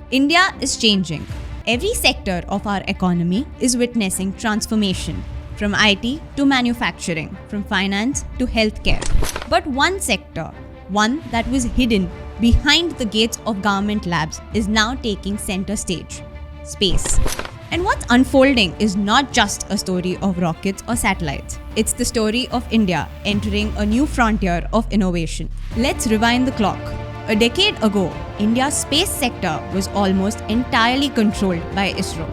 India is changing. Every sector of our economy is witnessing transformation, from IT to manufacturing, from finance to healthcare. But one sector, one that was hidden behind the gates of government labs, is now taking center stage: space. And what's unfolding is not just a story of rockets or satellites. It's the story of India entering a new frontier of innovation. Let's rewind the clock. A decade ago, India's space sector was almost entirely controlled by ISRO.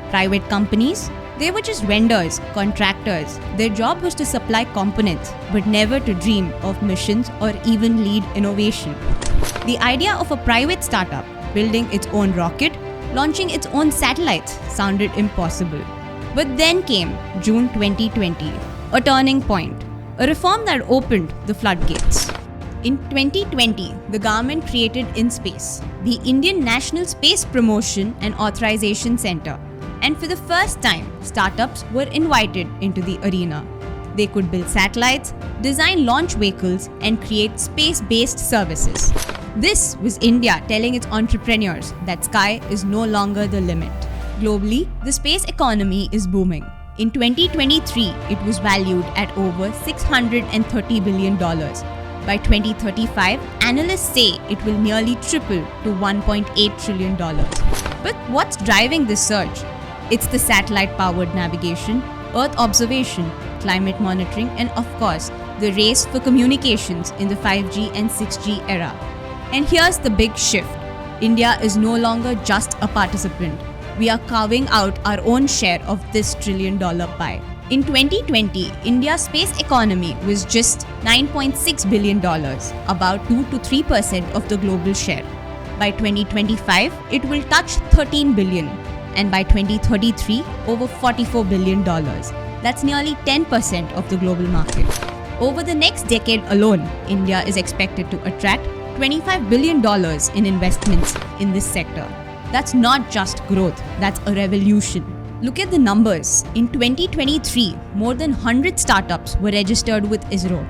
Private companies, they were just vendors, contractors. Their job was to supply components, but never to dream of missions or even lead innovation. The idea of a private startup building its own rocket, launching its own satellites sounded impossible. But then came June 2020, a turning point, a reform that opened the floodgates. In 2020, the government created InSpace, the Indian National Space Promotion and Authorization Center. And for the first time, startups were invited into the arena. They could build satellites, design launch vehicles, and create space-based services. This was India telling its entrepreneurs that sky is no longer the limit. Globally, the space economy is booming. In 2023, it was valued at over $630 billion. By 2035, analysts say it will nearly triple to $1.8 trillion. But what's driving this surge? It's the satellite-powered navigation, Earth observation, climate monitoring, and of course, the race for communications in the 5G and 6G era. And here's the big shift. India is no longer just a participant. We are carving out our own share of this trillion-dollar pie. In 2020, India's space economy was just $9.6 billion, about 2 to 3% of the global share. By 2025, it will touch $13 billion, and by 2033, over $44 billion. That's nearly 10% of the global market. Over the next decade alone, India is expected to attract $25 billion in investments in this sector. That's not just growth, that's a revolution. Look at the numbers. In 2023, more than 100 startups were registered with ISRO.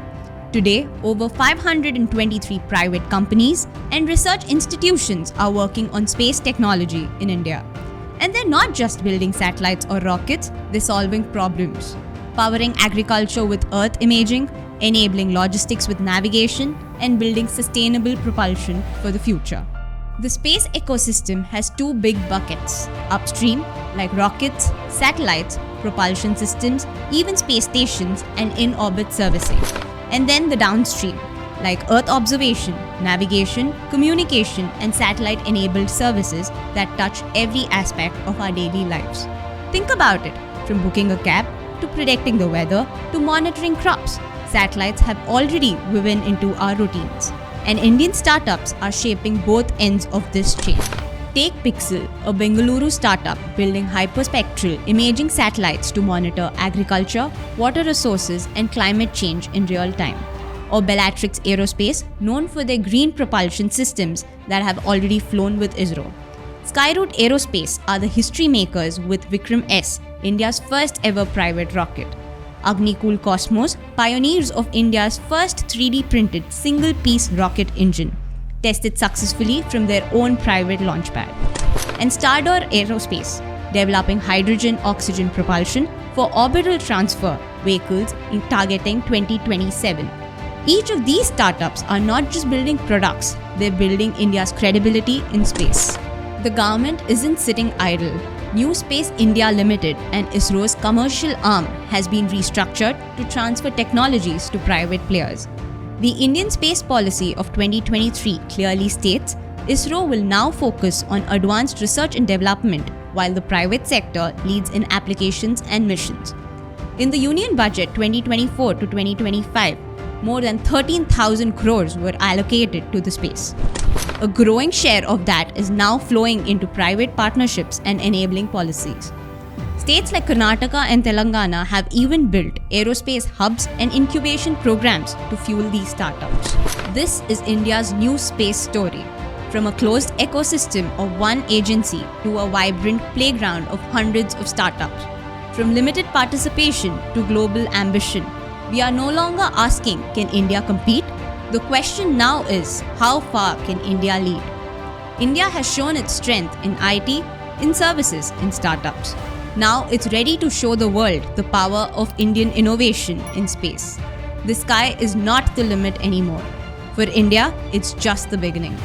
Today, over 523 private companies and research institutions are working on space technology in India. And they're not just building satellites or rockets, they're solving problems. Powering agriculture with Earth imaging, enabling logistics with navigation, and building sustainable propulsion for the future. The space ecosystem has two big buckets: upstream, like rockets, satellites, propulsion systems, even space stations, and in-orbit servicing. And then the downstream, like Earth observation, navigation, communication, and satellite-enabled services that touch every aspect of our daily lives. Think about it, from booking a cab, to predicting the weather, to monitoring crops. Satellites have already woven into our routines. And Indian startups are shaping both ends of this chain. Take Pixel, a Bengaluru startup building hyperspectral imaging satellites to monitor agriculture, water resources, and climate change in real time. Or Bellatrix Aerospace, known for their green propulsion systems that have already flown with ISRO. Skyroot Aerospace are the history makers with Vikram S, India's first ever private rocket. Agnikul Cosmos, pioneers of India's first 3D printed single-piece rocket engine, tested successfully from their own private launchpad. And Stardor Aerospace, developing hydrogen-oxygen propulsion for orbital transfer vehicles targeting 2027. Each of these startups are not just building products, they're building India's credibility in space. The government isn't sitting idle. New Space India Limited and ISRO's commercial arm has been restructured to transfer technologies to private players. The Indian Space Policy of 2023 clearly states ISRO will now focus on advanced research and development while the private sector leads in applications and missions. In the Union Budget 2024 to 2025, more than 13,000 crores were allocated to the space. A growing share of that is now flowing into private partnerships and enabling policies. States like Karnataka and Telangana have even built aerospace hubs and incubation programs to fuel these startups. This is India's new space story. From a closed ecosystem of one agency to a vibrant playground of hundreds of startups. From limited participation to global ambition. We are no longer asking, can India compete? The question now is, how far can India lead? India has shown its strength in IT, in services, in startups. Now it's ready to show the world the power of Indian innovation in space. The sky is not the limit anymore. For India, it's just the beginning.